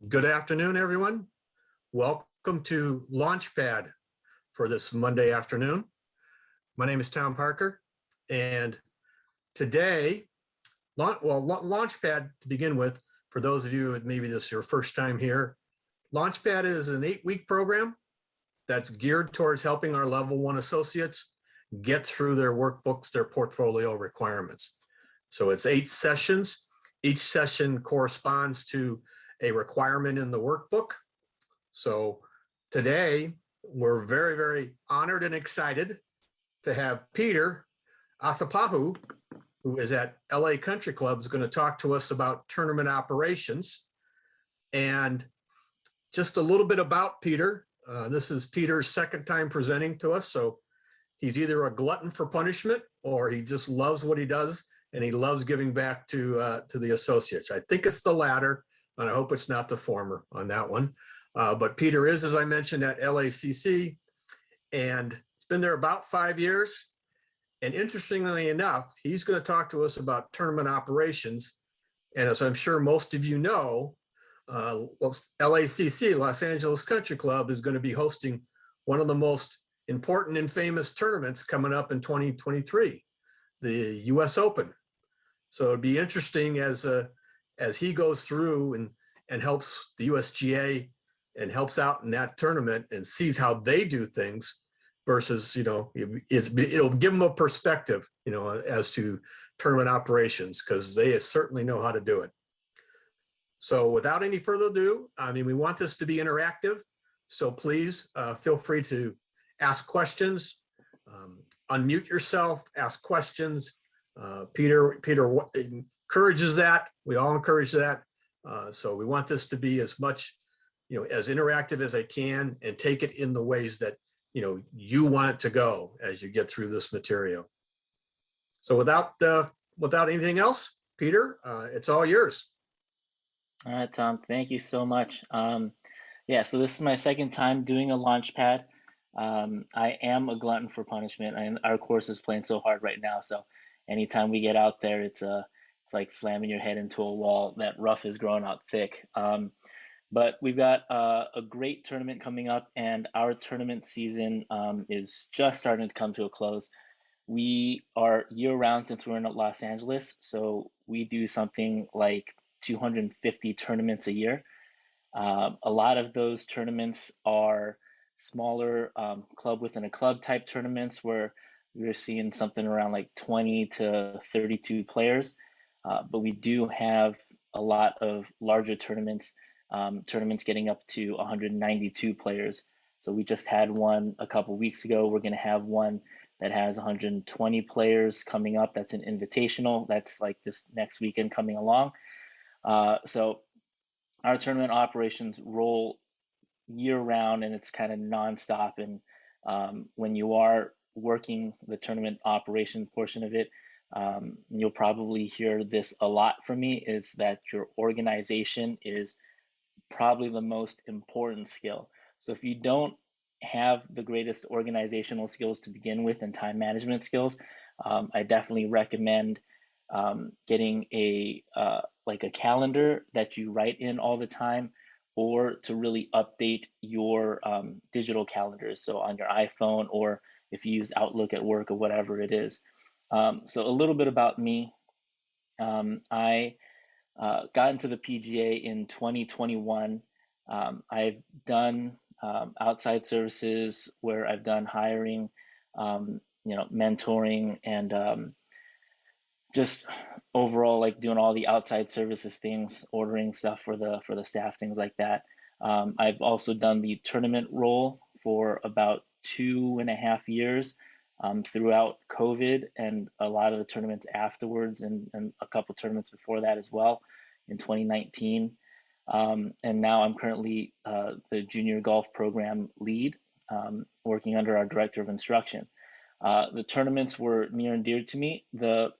Good afternoon, everyone. Welcome to LaunchPad for this Monday afternoon. My name is Tom Parker, and today, LaunchPad to begin with, for those of you, maybe this is your first time here, LaunchPad is an 8-week program that's geared towards helping our level 1 associates get through their workbooks, their portfolio requirements. So it's 8 sessions. Each session corresponds to a requirement in the workbook. So today, we're very, very honored and excited to have Peter Asapahu, who is at LA Country Club, is going to talk to us about tournament operations. And just a little bit about Peter. This is Peter's second time presenting to us. So he's either a glutton for punishment or he just loves what he does and he loves giving back to the associates. I think it's the latter, and I hope it's not the former on that one. But Peter is, as I mentioned, at LACC, and it's been there about 5 years. And interestingly enough, he's going to talk to us about tournament operations. And as I'm sure most of you know, LACC, Los Angeles Country Club, is going to be hosting one of the most important and famous tournaments coming up in 2023, the US Open. So it'd be interesting as he goes through and helps the USGA and helps out in that tournament and sees how they do things versus, it'll give them a perspective, as to tournament operations, because they certainly know how to do it. So without any further ado, we want this to be interactive. So please feel free to ask questions, unmute yourself, ask questions. Peter encourages that. We all encourage that. So we want this to be as much, as interactive as I can, and take it in the ways that, you want it to go as you get through this material. So without anything else, Peter, it's all yours. All right, Tom, thank you so much. Yeah, so this is my second time doing a LaunchPad. I am a glutton for punishment, and our course is playing so hard right now. So anytime we get out there, it's like slamming your head into a wall. That rough is growing out thick. But we've got a great tournament coming up, and our tournament season is just starting to come to a close. We are year-round since we're in Los Angeles, so we do something like 250 tournaments a year. A lot of those tournaments are smaller club within a club type tournaments where we're seeing something around like 20 to 32 players. But we do have a lot of larger tournaments, getting up to 192 players. So we just had one a couple weeks ago. We're going to have one that has 120 players coming up. That's an invitational. That's like this next weekend coming along. So our tournament operations roll year round, and it's kind of nonstop. And when you are working the tournament operation portion of it, you'll probably hear this a lot from me, is that your organization is probably the most important skill. So if you don't have the greatest organizational skills to begin with and time management skills, I definitely recommend getting a calendar that you write in all the time, or to really update your digital calendars. So on your iPhone, or if you use Outlook at work or whatever it is. So a little bit about me. I got into the PGA in 2021. I've done outside services where I've done hiring, mentoring, and just overall like doing all the outside services things, ordering stuff for the staff, things like that. I've also done the tournament role for about 2.5 years throughout COVID, and a lot of the tournaments afterwards, and a couple tournaments before that as well in 2019. And now I'm currently the junior golf program lead, working under our director of instruction. The tournaments were near and dear to me. The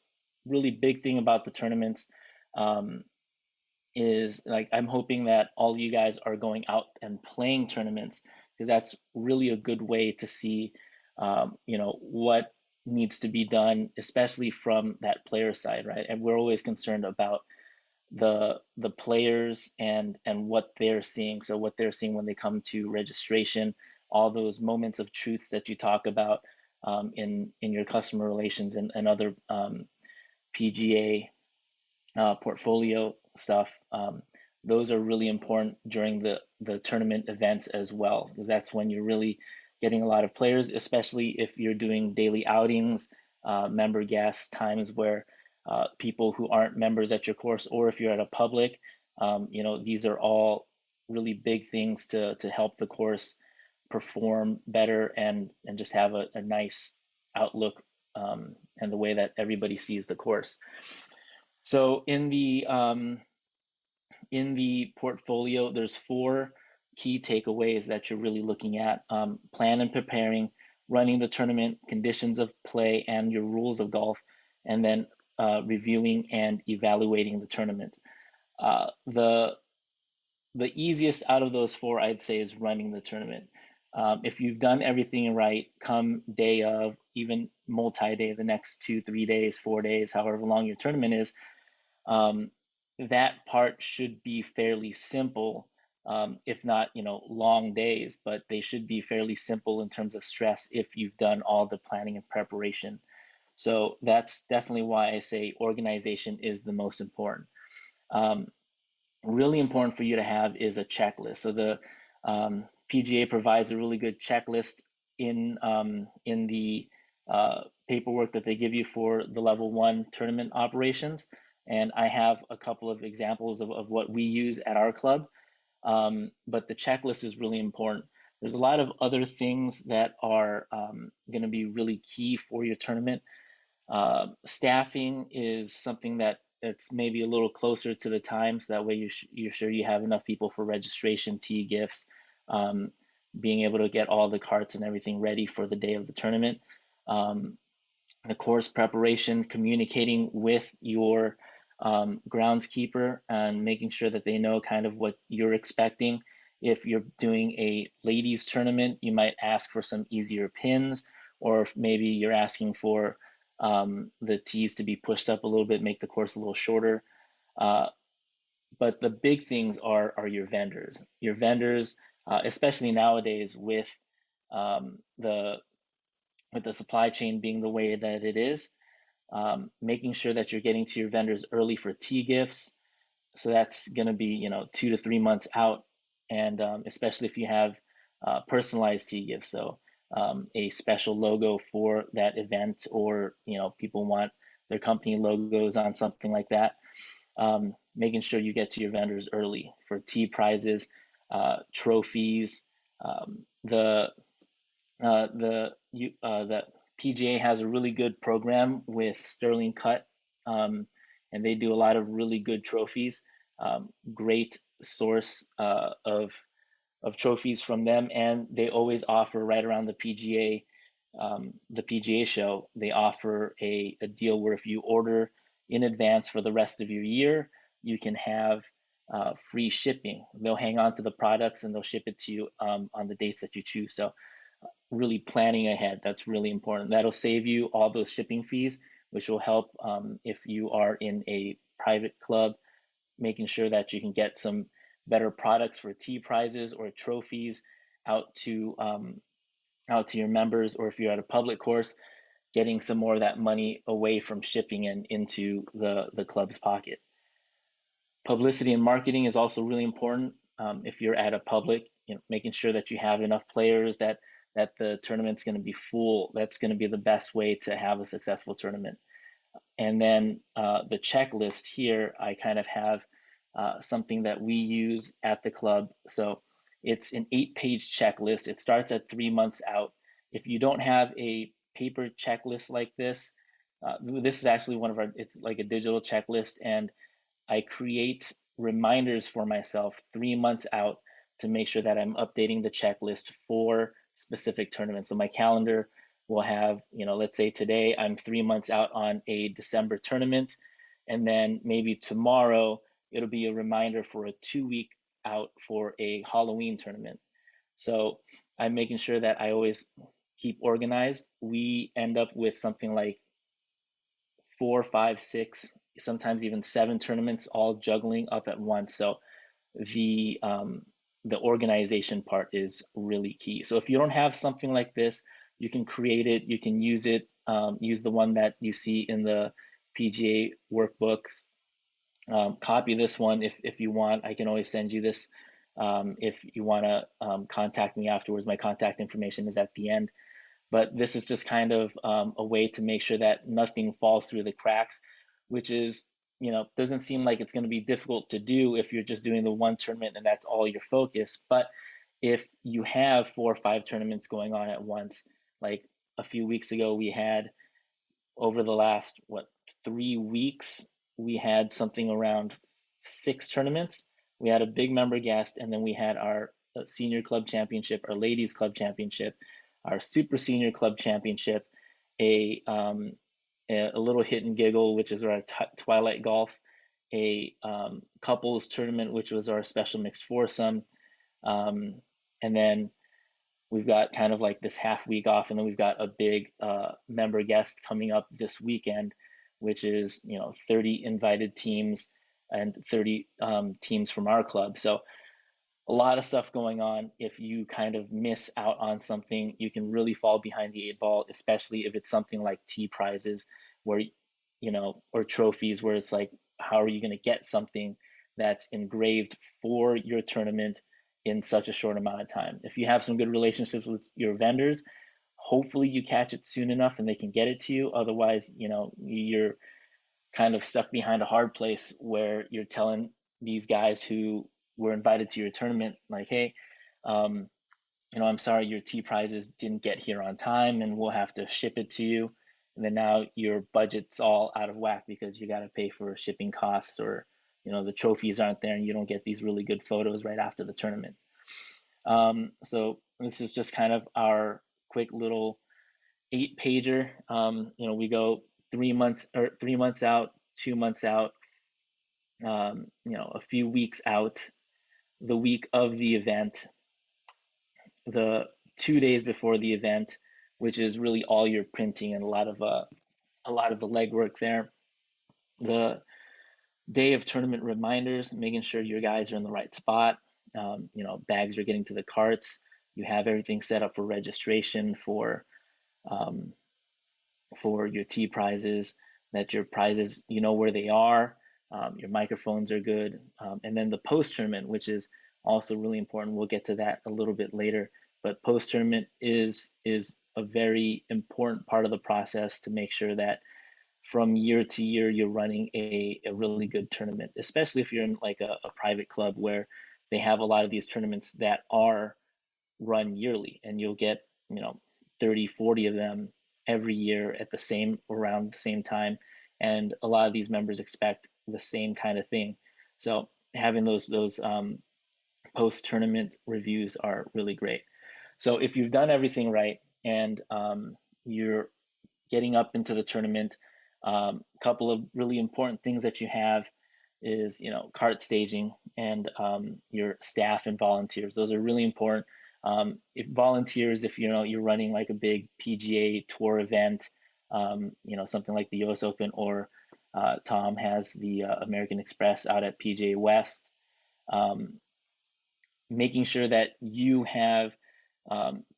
really big thing about the tournaments is, like, I'm hoping that all you guys are going out and playing tournaments, because that's really a good way to see what needs to be done, especially from that player side, right? And we're always concerned about the players and what they're seeing. So what they're seeing when they come to registration, all those moments of truths that you talk about in your customer relations and other PGA portfolio stuff. Those are really important during the tournament events as well, because that's when you're really getting a lot of players, especially if you're doing daily outings, member guests, times where people who aren't members at your course, or if you're at a public, these are all really big things to help the course perform better and just have a nice outlook and the way that everybody sees the course. So in the portfolio, there's 4 key takeaways that you're really looking at: plan and preparing, running the tournament, conditions of play, and your rules of golf, and then reviewing and evaluating the tournament. The easiest out of those 4, I'd say, is running the tournament. If you've done everything right, come day of, even multi-day, the next 2, 3 days, 4 days, however long your tournament is, that part should be fairly simple, if not, long days, but they should be fairly simple in terms of stress if you've done all the planning and preparation. So that's definitely why I say organization is the most important. Really important for you to have is a checklist. So the PGA provides a really good checklist in the paperwork that they give you for the level 1 tournament operations. And I have a couple of examples of what we use at our club. But the checklist is really important. There's a lot of other things that are going to be really key for your tournament. Staffing is something that it's maybe a little closer to the time, so that way you're sure you have enough people for registration, tee gifts, being able to get all the carts and everything ready for the day of the tournament. The course preparation, communicating with your groundskeeper and making sure that they know kind of what you're expecting. If you're doing a ladies tournament, you might ask for some easier pins, or if maybe you're asking for the tees to be pushed up a little bit, make the course a little shorter. But the big things are your vendors. Your vendors, especially nowadays with the supply chain being the way that it is, making sure that you're getting to your vendors early for tee gifts. So that's going to be 2 to 3 months out, and especially if you have personalized tee gifts. So a special logo for that event, or people want their company logos on something like that. Making sure you get to your vendors early for tee prizes, trophies. The PGA has a really good program with Sterling Cut, and they do a lot of really good trophies. Great source of trophies from them, and they always offer right around the PGA show. They offer a deal where if you order in advance for the rest of your year, you can have free shipping. They'll hang on to the products and they'll ship it to you on the dates that you choose. So really planning ahead, that's really important. That'll save you all those shipping fees, which will help if you are in a private club, making sure that you can get some better products for tee prizes or trophies out to your members, or if you're at a public course, getting some more of that money away from shipping and into the club's pocket. Publicity and marketing is also really important. If you're at a public, making sure that you have enough players, that the tournament's going to be full. That's going to be the best way to have a successful tournament. And then the checklist here, I kind of have something that we use at the club. So it's an 8-page checklist. It starts at 3 months out. If you don't have a paper checklist like this, this is actually it's like a digital checklist, and I create reminders for myself 3 months out to make sure that I'm updating the checklist for specific tournaments. So my calendar will have, let's say today I'm 3 months out on a December tournament, and then maybe tomorrow it'll be a reminder for a 2-week out for a Halloween tournament. So I'm making sure that I always keep organized. We end up with something like 4, 5, 6, sometimes even 7 tournaments all juggling up at once. So the organization part is really key. So if you don't have something like this, you can create it, you can use it, use the one that you see in the PGA workbooks. Copy this one if you want. I can always send you this if you want to contact me afterwards. My contact information is at the end. But this is just kind of a way to make sure that nothing falls through the cracks, which is, doesn't seem like it's going to be difficult to do if you're just doing the one tournament and that's all your focus. But if you have 4 or 5 tournaments going on at once, like a few weeks ago, we had over the last, 3 weeks, we had something around 6 tournaments. We had a big member guest, and then we had our senior club championship, our ladies club championship, our super senior club championship, a little hit and giggle, which is our twilight golf, a couples tournament, which was our special mixed foursome, and then we've got kind of like this half week off, and then we've got a big member guest coming up this weekend, which is 30 invited teams and 30 teams from our club. So a lot of stuff going on. If you kind of miss out on something, you can really fall behind the 8 ball, especially if it's something like T prizes where, or trophies where it's like, how are you going to get something that's engraved for your tournament in such a short amount of time? If you have some good relationships with your vendors, hopefully you catch it soon enough and they can get it to you. Otherwise, you're kind of stuck behind a hard place where you're telling these guys who were invited to your tournament, like, hey, I'm sorry, your T prizes didn't get here on time and we'll have to ship it to you. And then now your budget's all out of whack because you got to pay for shipping costs, or, the trophies aren't there and you don't get these really good photos right after the tournament. So this is just kind of our quick little 8-pager. We go 3 months out, 2 months out, a few weeks out, the week of the event, the 2 days before the event, which is really all your printing and a lot of the legwork there. The day of tournament reminders, making sure your guys are in the right spot. Bags are getting to the carts. You have everything set up for registration for your T prizes, that your prizes, where they are, your microphones are good. And then the post tournament, which is also really important. We'll get to that a little bit later, but post tournament is a very important part of the process to make sure that from year to year you're running a really good tournament, especially if you're in like a private club where they have a lot of these tournaments that are run yearly, and you'll get 30, 40 of them every year at around the same time, and a lot of these members expect the same kind of thing. So having those post tournament reviews are really great. So if you've done everything right and you're getting up into the tournament, a couple of really important things that you have is cart staging and your staff and volunteers. Those are really important. If volunteers, if you're running like a big PGA tour event, something like the US Open, or Tom has the American Express out at PGA West, making sure that you have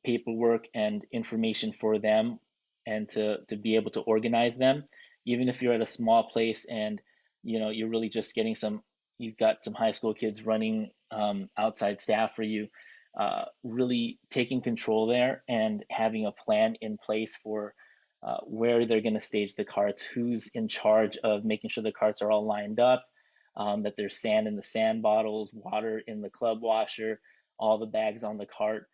paperwork and information for them and to be able to organize them, even if you're at a small place and you're really just getting you've got some high school kids running outside staff for you. Really taking control there and having a plan in place for where they're going to stage the carts, who's in charge of making sure the carts are all lined up, that there's sand in the sand bottles, water in the club washer, all the bags on the cart.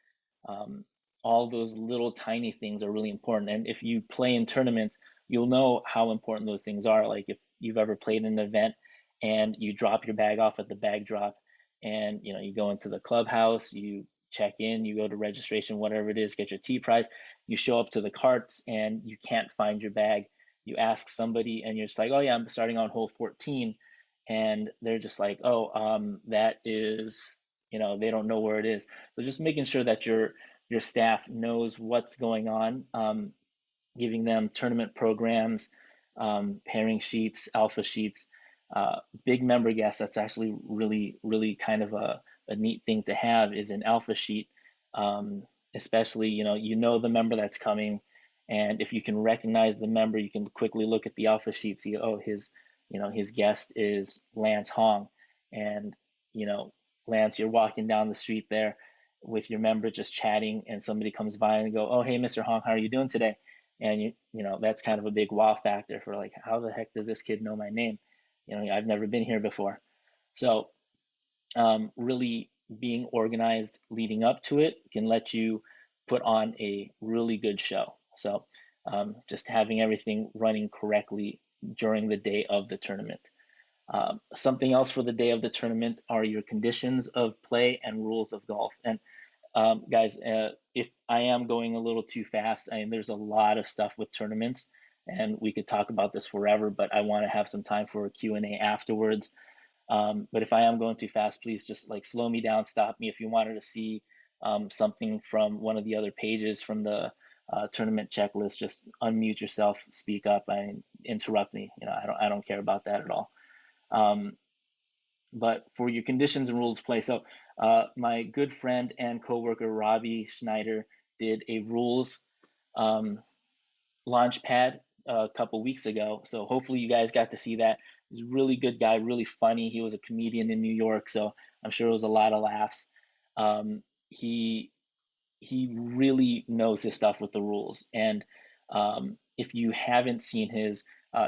All those little tiny things are really important. And if you play in tournaments, you'll know how important those things are. Like if you've ever played an event and you drop your bag off at the bag drop, and you go into the clubhouse, you check in, you go to registration, whatever it is, get your T prize, you show up to the carts and you can't find your bag. You ask somebody and you're just like, oh yeah, I'm starting on hole 14. And they're just like, oh, that is, they don't know where it is. So just making sure that your staff knows what's going on, giving them tournament programs, pairing sheets, alpha sheets, big member guests. That's actually really kind of a neat thing to have is an alpha sheet, especially, you know the member that's coming. And if you can recognize the member, you can quickly look at the alpha sheet, see, oh, his guest is Lance Hong. And, Lance, you're walking down the street there with your member just chatting, and somebody comes by and go, oh, hey, Mr. Hong, how are you doing today? And that's kind of a big wow factor for like, how the heck does this kid know my name? I've never been here before. So really being organized leading up to it can let you put on a really good show. So just having everything running correctly during the day of the tournament. Something else for the day of the tournament are your conditions of play and rules of golf. And guys, if I am going a little too fast, there's a lot of stuff with tournaments, and we could talk about this forever, but I want to have some time for a Q&A afterwards. But if I am going too fast, please just like slow me down, stop me. If you wanted to see something from one of the other pages from the tournament checklist, just unmute yourself, speak up, interrupt me. I don't care about that at all. But for your conditions and rules of play, so my good friend and coworker Robbie Schneider did a rules LaunchPad a couple weeks ago. So hopefully you guys got to see that. He's a really good guy, really funny. He was a comedian in New York, so I'm sure it was a lot of laughs. He really knows his stuff with the rules. And if you haven't seen his,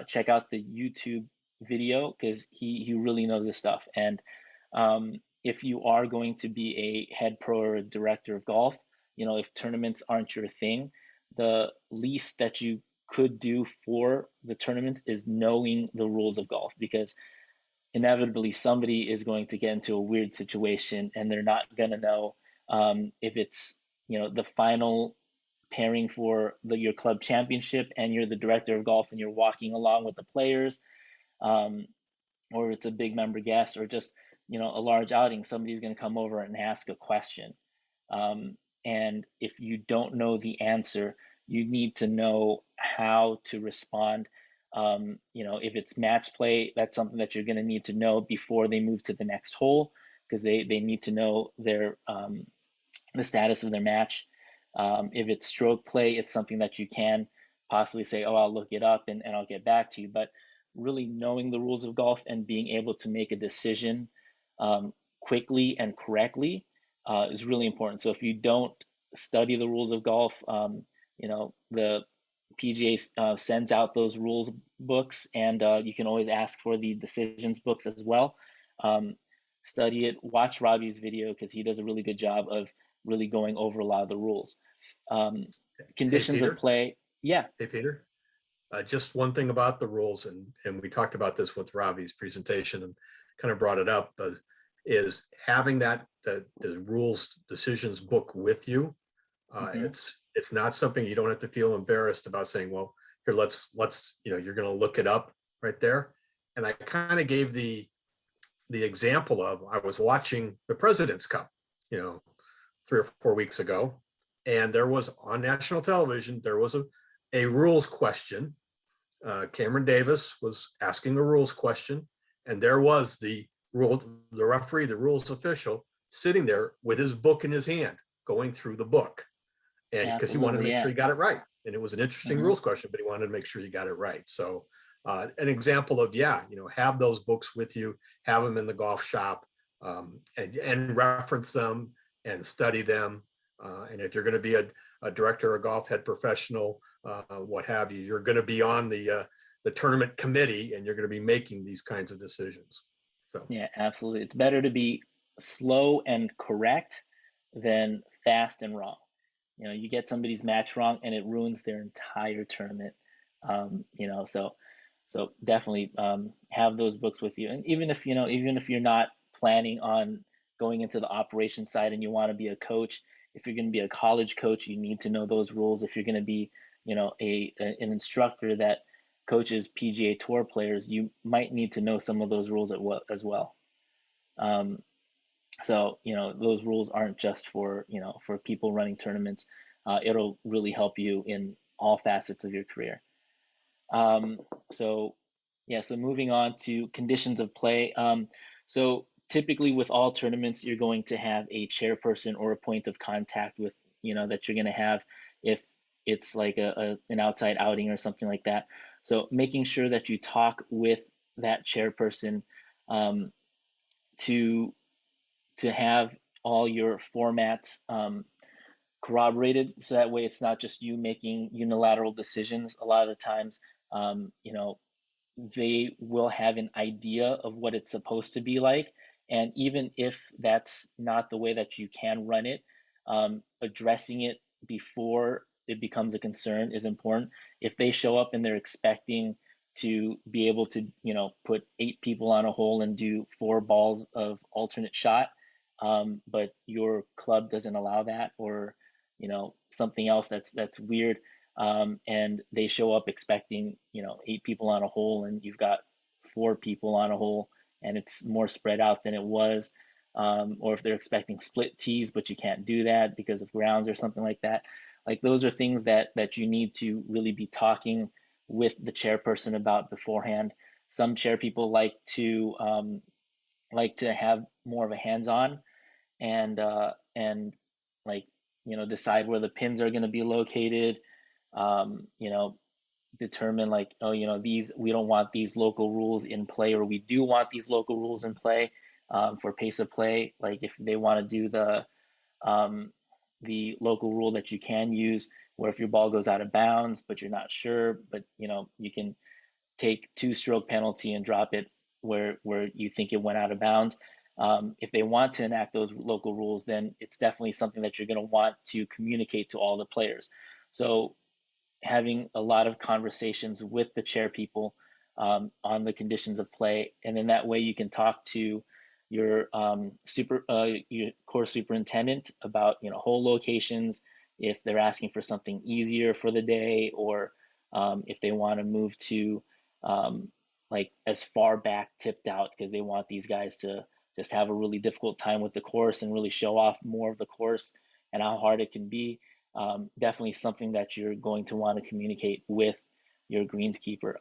check out the YouTube video because he really knows his stuff. And if you are going to be a head pro or a director of golf, if tournaments aren't your thing, the least that you could do for the tournament is knowing the rules of golf, because inevitably somebody is going to get into a weird situation and they're not going to know if it's the final pairing for your club championship and you're the director of golf and you're walking along with the players, or it's a big member guest, or just a large outing, somebody's going to come over and ask a question, and if you don't know the answer, you need to know how to respond. If it's match play, that's something that you're going to need to know before they move to the next hole, because they need to know their the status of their match. If it's stroke play, it's something that you can possibly say, oh, I'll look it up and I'll get back to you. But really knowing the rules of golf and being able to make a decision quickly and correctly is really important. So if you don't study the rules of golf, the PGA sends out those rules books, and you can always ask for the decisions books as well. Study it, watch Robbie's video because he does a really good job of really going over a lot of the rules. Conditions of play. Yeah. Hey, Peter. Just one thing about the rules, and we talked about this with Robbie's presentation and kind of brought it up, is having the rules decisions book with you. It's not something you don't have to feel embarrassed about saying, well, here, let's you're going to look it up right there. And I kind of gave the example of, I was watching the President's Cup, 3 or 4 weeks ago, and there was on national television, there was a rules question. Cameron Davis was asking a rules question, and there was the referee, the rules official, sitting there with his book in his hand, going through the book, and because he wanted to make sure he got it right. And it was an interesting rules question, but he wanted to make sure you got it right. So an example of, have those books with you, have them in the golf shop, and reference them and study them. And if you're going to be a director of golf, head professional, what have you, you're going to be on the tournament committee, and you're going to be making these kinds of decisions. So yeah, absolutely. It's better to be slow and correct than fast and wrong. You get somebody's match wrong and it ruins their entire tournament. So definitely have those books with you. And even if you're not planning on going into the operations side and you want to be a coach, if you're going to be a college coach, you need to know those rules. If you're going to be, an instructor that coaches PGA Tour players, you might need to know some of those rules as well. So, those rules aren't just for people running tournaments. It'll really help you in all facets of your career. So yeah, so moving on to conditions of play. So typically with all tournaments, you're going to have a chairperson or a point of contact with, that you're going to have if it's like an outside outing or something like that. So making sure that you talk with that chairperson um, to have all your formats corroborated, so that way it's not just you making unilateral decisions. A lot of the times, they will have an idea of what it's supposed to be like. And even if that's not the way that you can run it, addressing it before it becomes a concern is important. If they show up and they're expecting to be able to, put 8 people on a hole and do 4 balls of alternate shot, but your club doesn't allow that, or something else that's weird, and they show up expecting 8 people on a hole, and you've got 4 people on a hole, and it's more spread out than it was, or if they're expecting split tees but you can't do that because of grounds or something like that. Like, those are things that you need to really be talking with the chairperson about beforehand. Some chair people like to have more of a hands-on, and like, decide where the pins are going to be located, um, you know, determine like, oh, these, we don't want these local rules in play, or we do want these local rules in play, for pace of play. Like, if they want to do um, the local rule that you can use, where if your ball goes out of bounds but you're not sure, but you can take 2-stroke penalty and drop it where you think it went out of bounds. If they want to enact those local rules, then it's definitely something that you're going to want to communicate to all the players. So having a lot of conversations with the chair people on the conditions of play, and then that way you can talk to your course superintendent about hole locations, if they're asking for something easier for the day, or if they want to move to um, like as far back tipped out because they want these guys to just have a really difficult time with the course and really show off more of the course and how hard it can be. Definitely something that you're going to want to communicate with your greenskeeper.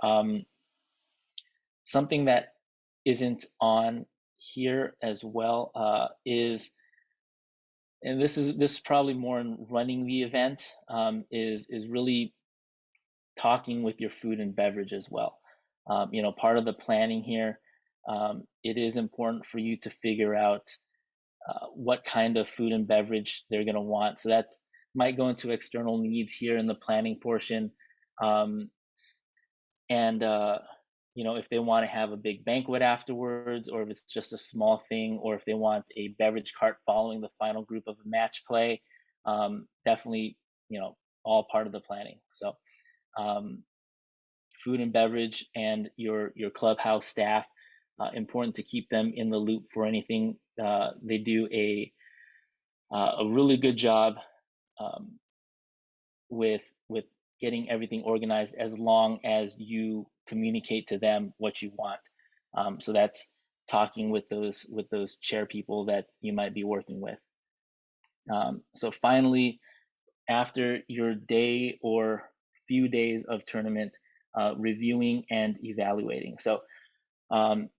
Something that isn't on here as well is, and this is probably more in running the event, is really talking with your food and beverage as well. Part of the planning here, it is important for you to figure out what kind of food and beverage they're going to want. So that might go into external needs here in the planning portion. Um, and if they want to have a big banquet afterwards, or if it's just a small thing, or if they want a beverage cart following the final group of a match play, definitely, all part of the planning. So um, food and beverage and your clubhouse staff, important to keep them in the loop for anything. They do a really good job um, with getting everything organized, as long as you communicate to them what you want. So that's talking with those chair people that you might be working with. So finally, after your day or few days of tournament, reviewing and evaluating. So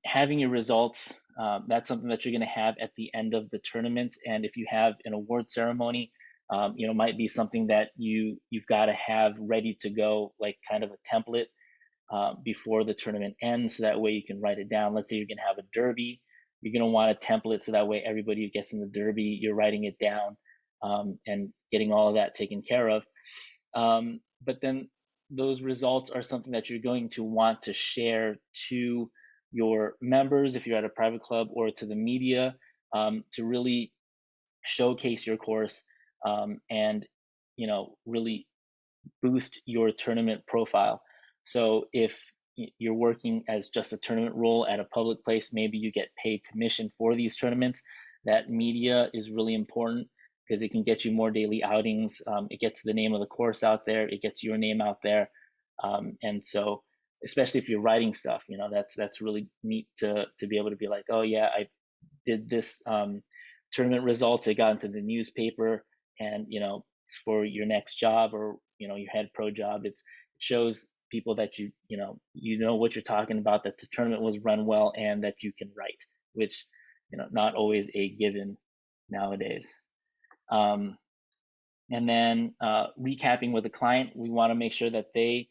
having your results, that's something that you're going to have at the end of the tournament. And if you have an award ceremony, might be something that you've got to have ready to go, like kind of a template before the tournament ends, so that way you can write it down. Let's say you're going to have a derby, you're going to want a template, so that way everybody who gets in the derby, you're writing it down, and getting all of that taken care of. But then those results are something that you're going to want to share to your members if you're at a private club, or to the media, to really showcase your course, and really boost your tournament profile. So if you're working as just a tournament role at a public place, maybe you get paid commission for these tournaments. That media is really important because it can get you more daily outings. It gets the name of the course out there. It gets your name out there. And so, especially if you're writing stuff, that's really neat to be able to be like, oh yeah, I did this tournament results. It got into the newspaper, and for your next job, or your head pro job, it shows people that you know what you're talking about, that the tournament was run well, and that you can write, which not always a given nowadays. Um, and then recapping with the client, we want to make sure that they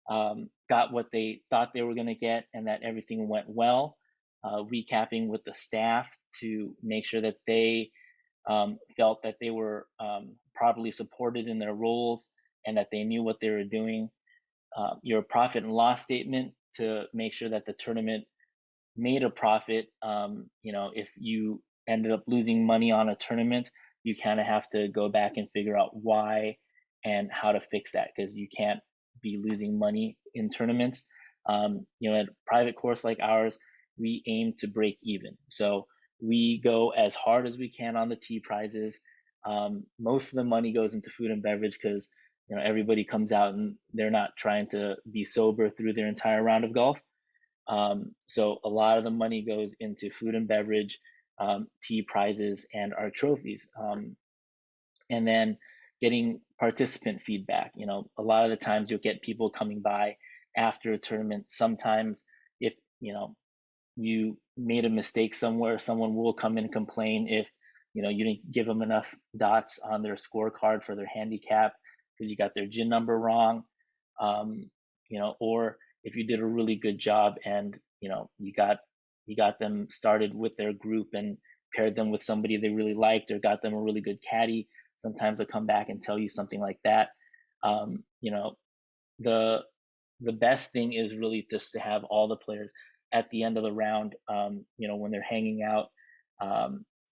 got what they thought they were going to get and that everything went well. Recapping with the staff to make sure that they felt that they were properly supported in their roles and that they knew what they were doing. Your profit and loss statement to make sure that the tournament made a profit. If you ended up losing money on a tournament, you kind of have to go back and figure out why and how to fix that, because you can't be losing money in tournaments. At a private course like ours, we aim to break even. So we go as hard as we can on the T prizes. Most of the money goes into food and beverage because everybody comes out and they're not trying to be sober through their entire round of golf. So a lot of the money goes into food and beverage, tea prizes, and our trophies. And then getting participant feedback. A lot of the times you'll get people coming by after a tournament. Sometimes if you made a mistake somewhere, someone will come and complain if you didn't give them enough dots on their scorecard for their handicap because you got their GIN number wrong. Or if you did a really good job and you got them started with their group and paired them with somebody they really liked or got them a really good caddy, sometimes they'll come back and tell you something like that. The the best thing is really just to have all the players at the end of the round, when they're hanging out,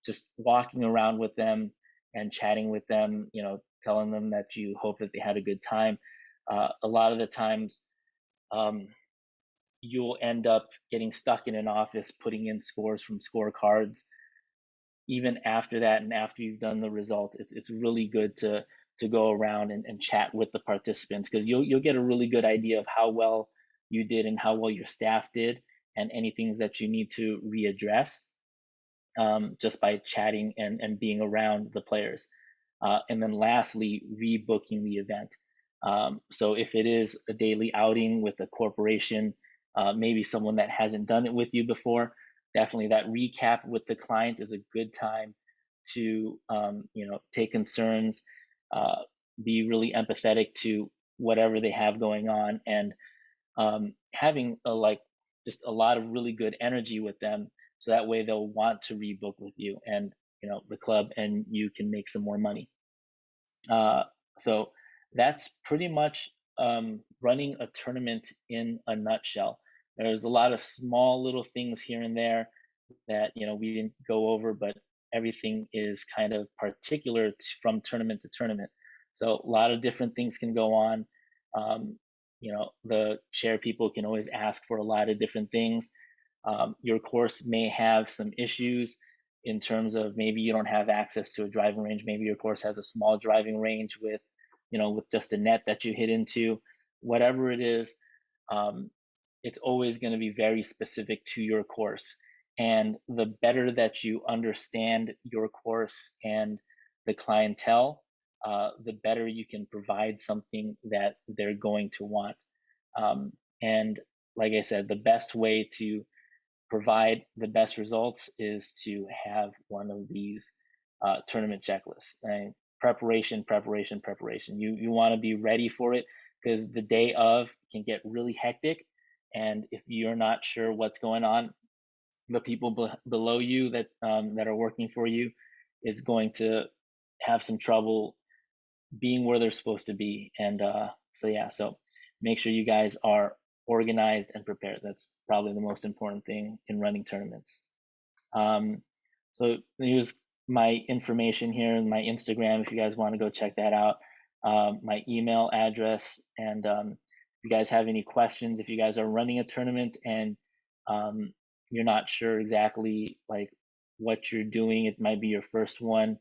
just walking around with them and chatting with them, telling them that you hope that they had a good time. A lot of the times, um, you'll end up getting stuck in an office putting in scores from scorecards. Even after that, and after you've done the results, it's really good to go around and chat with the participants, because you'll get a really good idea of how well you did and how well your staff did, and any things that you need to readdress, just by chatting and being around the players. And then lastly, rebooking the event. So if it is a daily outing with a corporation, maybe someone that hasn't done it with you before, definitely that recap with the client is a good time to take concerns, uh, be really empathetic to whatever they have going on, and having just a lot of really good energy with them, so that way they'll want to rebook with you and the club, and you can make some more money. So that's pretty much running a tournament in a nutshell. There's a lot of small little things here and there that we didn't go over, but everything is kind of particular from tournament to tournament. So a lot of different things can go on. Um, the chair people can always ask for a lot of different things. Your course may have some issues in terms of maybe you don't have access to a driving range. Maybe your course has a small driving range with, with just a net that you hit into. Whatever it is, um, it's always going to be very specific to your course. And the better that you understand your course and the clientele, the better you can provide something that they're going to want. And like I said, the best way to provide the best results is to have one of these tournament checklists. And preparation, preparation, preparation. You want to be ready for it, because the day of can get really hectic. And if you're not sure what's going on, the people below you that are working for you is going to have some trouble being where they're supposed to be. And so make sure you guys are organized and prepared. That's probably the most important thing in running tournaments. So here's my information here in my Instagram if you guys want to go check that out. My email address, and if you guys have any questions, if you guys are running a tournament and you're not sure exactly like what you're doing, it might be your first one,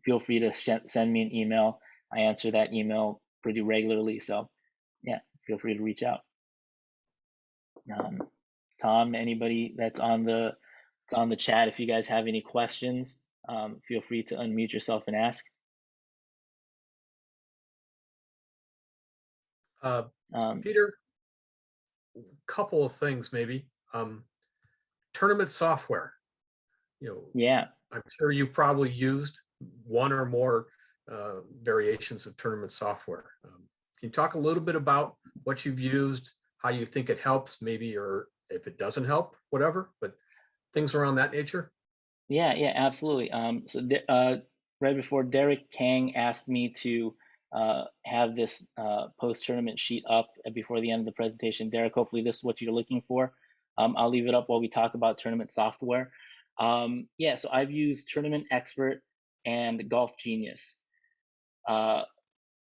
feel free to send me an email. I answer that email pretty regularly, so yeah, feel free to reach out. Tom, anybody that's on the chat, if you guys have any questions, feel free to unmute yourself and ask. Um, Peter, couple of things maybe. Tournament software. yeah. I'm sure you've probably used one or more variations of tournament software. Can you talk a little bit about what you've used, how you think it helps, maybe, or if it doesn't help, whatever, but things around that nature? Yeah, yeah, absolutely. Right before Derek Kang asked me to have this post-tournament sheet up before the end of the presentation. Derek, hopefully this is what you're looking for. I'll leave it up while we talk about tournament software. Yeah, so I've used Tournament Expert and Golf Genius.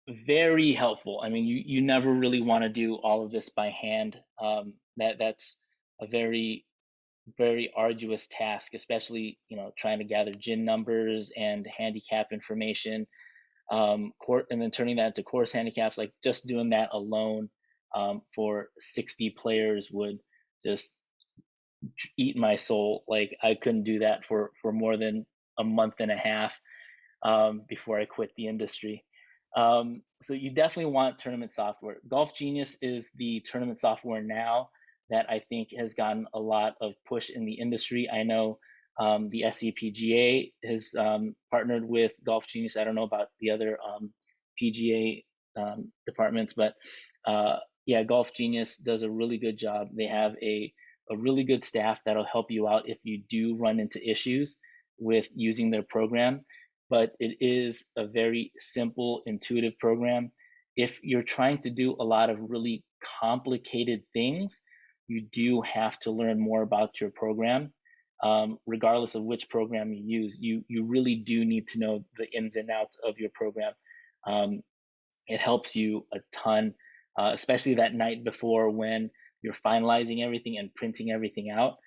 Very helpful. I mean, you never really want to do all of this by hand. That's a very arduous task, especially trying to gather gin numbers and handicap information, and then turning that into course handicaps. Like just doing that alone for 60 players would just eat my soul. Like I couldn't do that for more than a month and a half before I quit the industry. So you definitely want tournament software. Golf Genius is the tournament software now that I think has gotten a lot of push in the industry. I know the SCPGA has partnered with Golf Genius. I don't know about the other PGA departments, but yeah, Golf Genius does a really good job. They have a really good staff that'll help you out if you do run into issues with using their program. But it is a very simple, intuitive program. If you're trying to do a lot of really complicated things, you do have to learn more about your program. Regardless of which program you use, you really do need to know the ins and outs of your program. It helps you a ton, especially that night before when you're finalizing everything and printing everything out.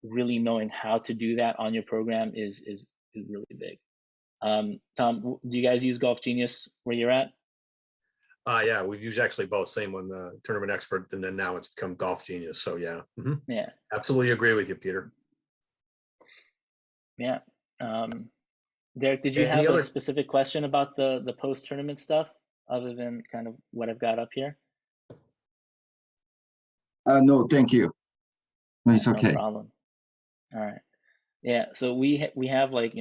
Really knowing how to do that on your program is really big. Tom, do you guys use Golf Genius where you're at? Yeah, we've used actually both. Same one, the Tournament Expert, and then now it's become Golf Genius. So yeah, Yeah, absolutely agree with you, Peter. yeah. Derek, did you Any have a other? specific question about the post tournament stuff other than kind of what I've got up here? No, thank you. It's No okay. problem. All right. Yeah. So we have like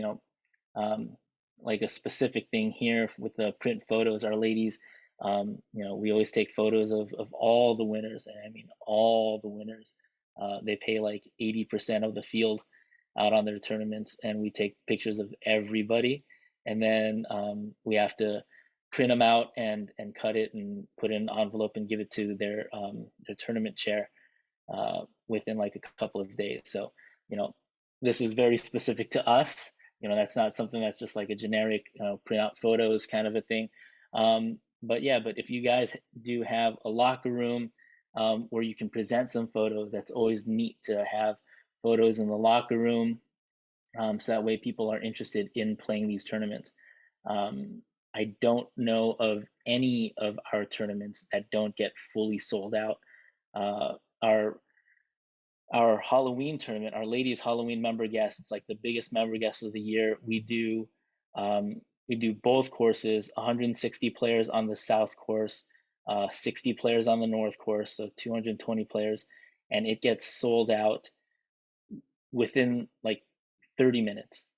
like a specific thing here with the print photos. Our ladies, we always take photos of all the winners, and I mean all the winners. They pay like 80% of the field out on their tournaments, and we take pictures of everybody, and then we have to print them out and cut it and put it in an envelope and give it to their tournament chair within like a couple of days. So, this is very specific to us. That's not something that's just like a generic print out photos kind of a thing. But yeah, but if you guys do have a locker room where you can present some photos, that's always neat to have photos in the locker room. So that way people are interested in playing these tournaments. I don't know of any of our tournaments that don't get fully sold out. Our Halloween tournament, our ladies Halloween member guest, it's like the biggest member guest of the year. We do both courses, 160 players on the south course, 60 players on the north course, so 220 players, and it gets sold out within like 30 minutes.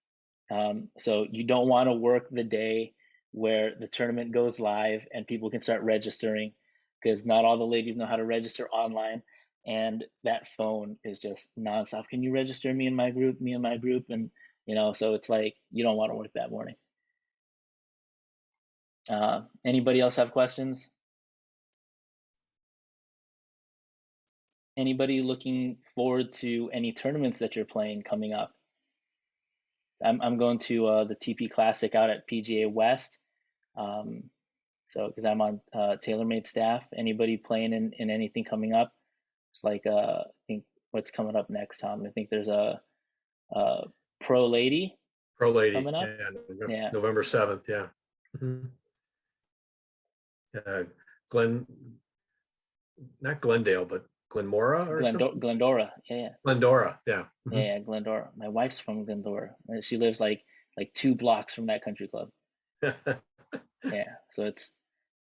So you don't want to work the day where the tournament goes live and people can start registering, because not all the ladies know how to register online, and that phone is just nonstop. Can you register me and my group, and so it's like you don't want to work that morning. Anybody else have questions? Anybody looking forward to any tournaments that you're playing coming up? I'm going to the TP Classic out at PGA West. So because I'm on TaylorMade staff. Anybody playing in anything coming up? It's like I think what's coming up next, Tom. I think there's a Pro Lady Pro Lady, coming up. yeah, Yeah. November 7th, yeah. Glen, not Glendale, but Glenmora or something? Glendora. Yeah. Glendora, yeah. Yeah, Glendora. My wife's from Glendora. She lives like 2 blocks from that country club. Yeah, so it's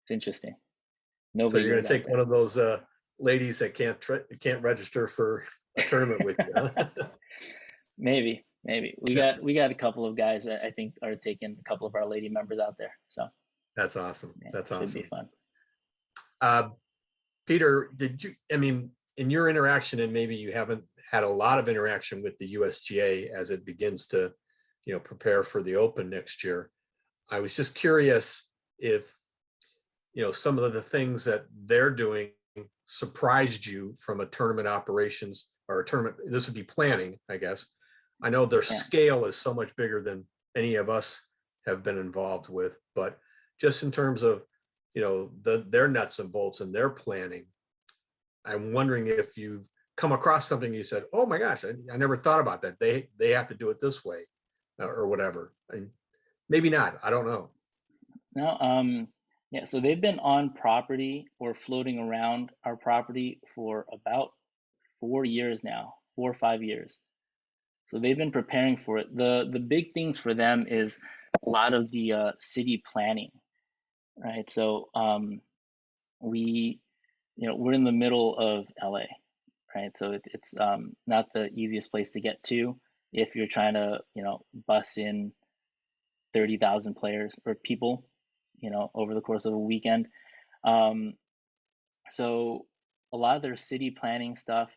interesting. So Nobody you're goes gonna out take there. one of those ladies that can't register for a tournament with you, huh? Maybe we Yeah, got a couple of guys that I think are taking a couple of our lady members out there. So that's awesome. yeah, That's should be awesome. fun. Uh, Peter, did you, I mean, in your interaction, and maybe you haven't had a lot of interaction with the USGA as it begins to, prepare for the Open next year. I was just curious if, some of the things that they're doing surprised you from a tournament operations or a tournament, this would be planning, I guess. I know their Yeah. scale is so much bigger than any of us have been involved with, but just in terms of, their nuts and bolts and their planning, I'm wondering if you've come across something you said, oh my gosh, I never thought about that. They have to do it this way or whatever. Maybe not, I don't know. No, yeah, so they've been on property or floating around our property for about 4 years now, 4 or 5 years. So they've been preparing for it. The big things for them is a lot of the city planning, right? So we, we're in the middle of LA, right? So it's not the easiest place to get to if you're trying to, bus in 30,000 players or people, over the course of a weekend. Um, so a lot of their city planning stuff,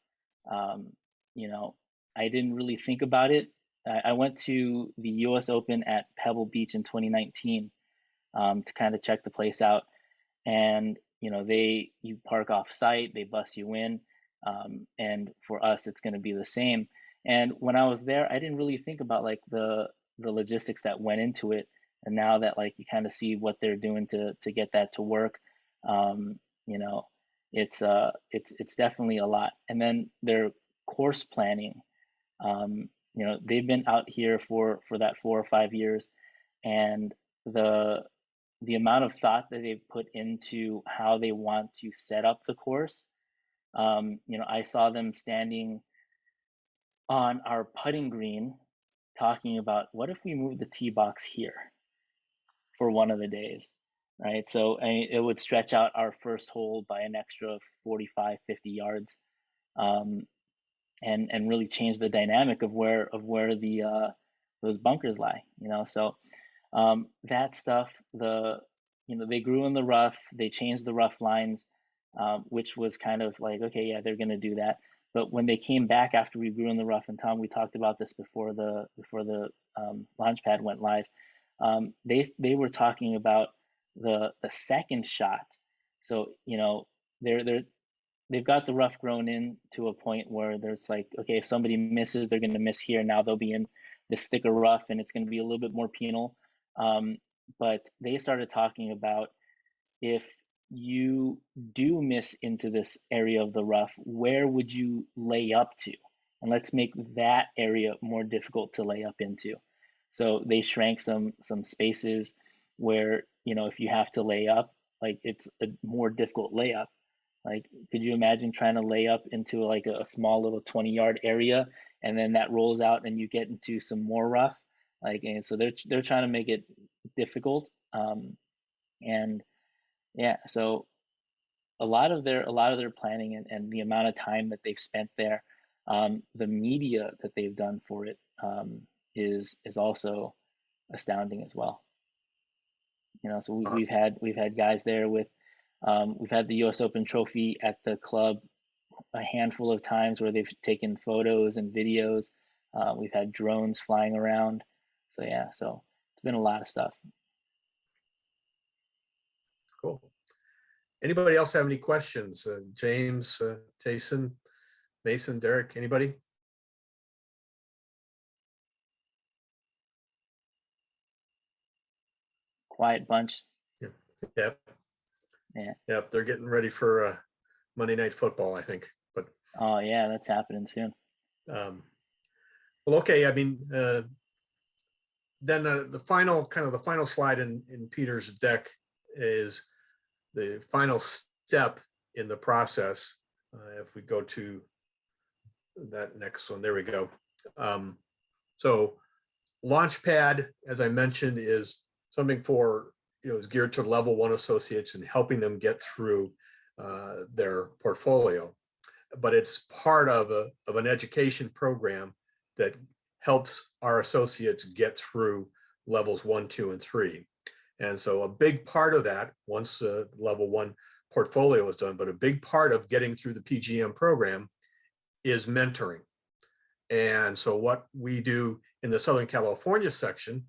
um, you know, I didn't really think about it. I went to the US Open at Pebble Beach in 2019 to kind of check the place out. And, you park off site, they bus you in. And for us, it's going to be the same. And when I was there, I didn't really think about like the logistics that went into it. And now that like you kind of see what they're doing to get that to work, um, you know, it's definitely a lot. And then their course planning, they've been out here for that 4 or 5 years, and the the amount of thought that they've put into how they want to set up the course. I saw them standing on our putting green talking about what if we move the tee box here for one of the days, right? So it would stretch out our first hole by an extra 45, 50 yards, um, and really change the dynamic of where the those bunkers lie. So that stuff, they grew in the rough, they changed the rough lines, which was kind of like, okay, yeah, they're going to do that. But when they came back after we grew in the rough, and Tom, we talked about this before the LaunchPad went live, they were talking about the second shot. So they're they've got the rough grown in to a point where there's like, okay, if somebody misses, they're going to miss here. Now they'll be in this thicker rough, and it's going to be a little bit more penal. But they started talking about, if you do miss into this area of the rough, where would you lay up to? And let's make that area more difficult to lay up into. So they shrank some spaces where, if you have to lay up, like it's a more difficult layup. Like, could you imagine trying to lay up into like a small little 20-yard area, and then that rolls out and you get into some more rough? Like, and so they're trying to make it difficult. And yeah, so a lot of their planning and the amount of time that they've spent there, the media that they've done for it, is also astounding as well. So we've Awesome. had guys there with, we've had the US Open trophy at the club a handful of times where they've taken photos and videos. We've had drones flying around. So yeah, so it's been a lot of stuff. Cool. Anybody else have any questions? James, Jason, Mason, Derek, anybody? Quiet bunch. Yeah. Yep. Yeah. Yep. They're getting ready for Monday Night Football, I think. But Oh yeah, that's happening soon. well, okay. I mean, then the final slide in Peter's deck is the final step in the process. If we go to that next one, there we go. So LaunchPad, as I mentioned, is something for is geared to level one associates and helping them get through their portfolio. But it's part of an education program that helps our associates get through levels 1, 2, and 3. And so a big part of that, once level 1 portfolio is done, but a big part of getting through the PGM program is mentoring. And so what we do in the Southern California section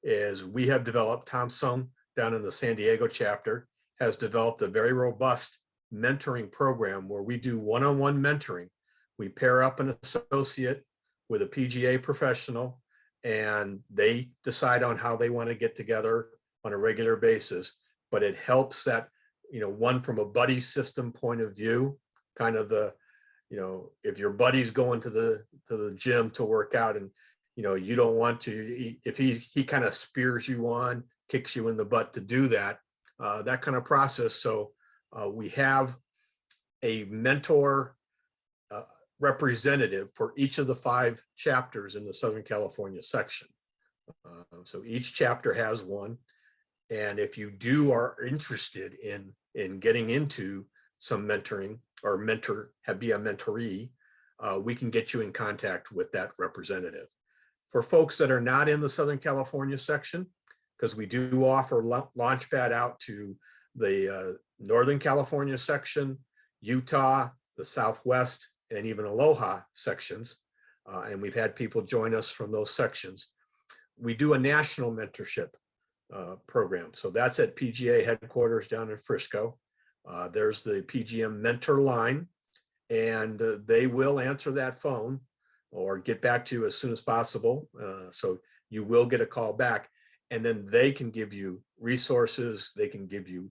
is we have developed, Tom Sung down in the San Diego chapter has developed a very robust mentoring program where we do one-on-one mentoring. We pair up an associate with a PGA professional, and they decide on how they want to get together on a regular basis. But it helps that, one from a buddy system point of view, kind of the, if your buddy's going to the gym to work out and, you don't want to, if he kind of spears you on, kicks you in the butt to do that, that kind of process. So we have a mentor representative for each of the 5 chapters in the Southern California section. So each chapter has one. And if you are interested in getting into some mentoring or be a mentoree, we can get you in contact with that representative. For folks that are not in the Southern California section, because we do offer LaunchPad out to the Northern California section, Utah, the Southwest, and even Aloha sections. And we've had people join us from those sections. We do a national mentorship program. So that's at PGA headquarters down in Frisco. There's the PGM mentor line, and they will answer that phone or get back to you as soon as possible. So you will get a call back, and then they can give you resources. They can give you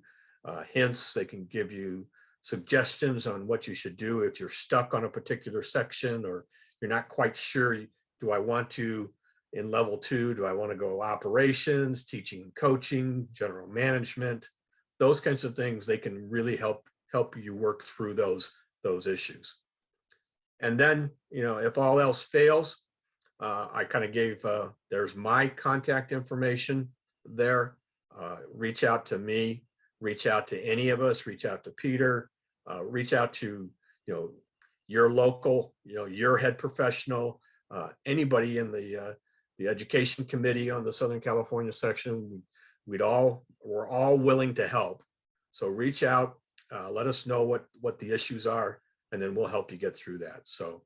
hints. They can give you suggestions on what you should do if you're stuck on a particular section or you're not quite sure, do I want to, in level 2, do I want to go operations, teaching and coaching, general management, those kinds of things. They can really help you work through those issues. And then, if all else fails, I kind of gave, there's my contact information there. Reach out to me, reach out to any of us, reach out to Peter, reach out to, your local, your head professional, anybody in the education committee on the Southern California section. We're all willing to help. So reach out, let us know what the issues are, and then we'll help you get through that. So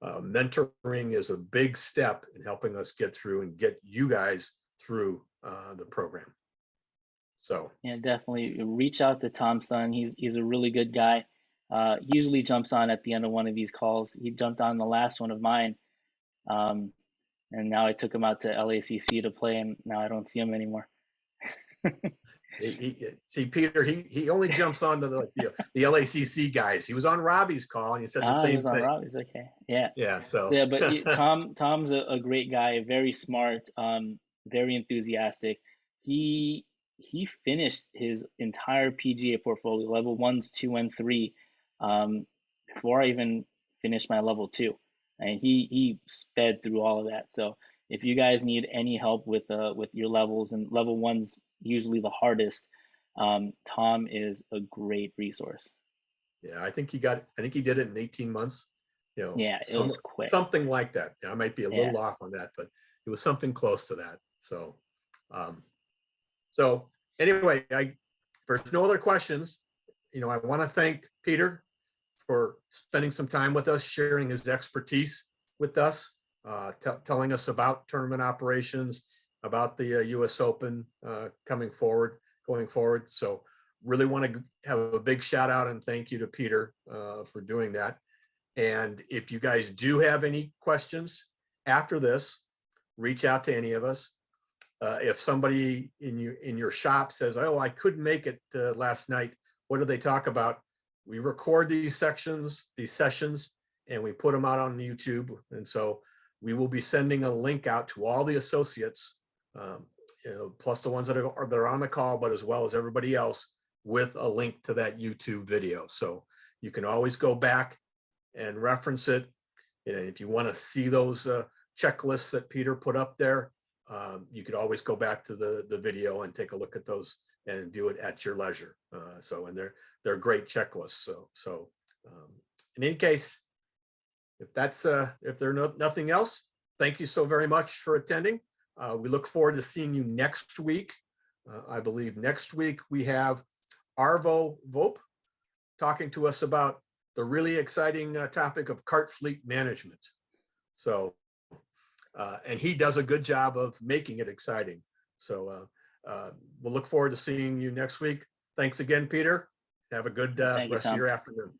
mentoring is a big step in helping us get through and get you guys through the program. So yeah, definitely reach out to Tom Sun. He's a really good guy. He usually jumps on at the end of one of these calls. He jumped on the last one of mine. And now I took him out to LACC to play, and now I don't see him anymore. See, Peter, he only jumps on to the LACC guys. He was on Robbie's call and he said the same he was on thing. Robbie's, okay. Yeah. Yeah. So Yeah, but Tom's a great guy, very smart, very enthusiastic. He finished his entire PGA portfolio, level 1s, 2, and 3, before I even finished my level 2. And he sped through all of that. So if you guys need any help with your levels, and level 1's usually the hardest, Tom is a great resource. yeah, I think he did it in 18 months. Yeah, it was quick. Something like that. I might be a little off on that, but it was something close to that. So, so anyway, if there's no other questions, I want to thank Peter for spending some time with us, sharing his expertise with us, telling us about tournament operations, about the US Open going forward. So really want to have a big shout out and thank you to Peter for doing that. And if you guys do have any questions after this, reach out to any of us. If somebody in your shop says, "Oh, I couldn't make it last night," what did they talk about? We record these sessions, and we put them out on YouTube. And so we will be sending a link out to all the associates, plus the ones that are on the call, but as well as everybody else, with a link to that YouTube video. So you can always go back and reference it. If you want to see those checklists that Peter put up there, you could always go back to the video and take a look at those and view it at your leisure. And they're great checklists. So in any case, if there's nothing else, thank you so very much for attending. We look forward to seeing you next week. I believe next week we have Arvo Vope talking to us about the really exciting topic of cart fleet management. So, and he does a good job of making it exciting. So we'll look forward to seeing you next week. Thanks again, Peter. Have a good Thank you, rest of Tom. your afternoon.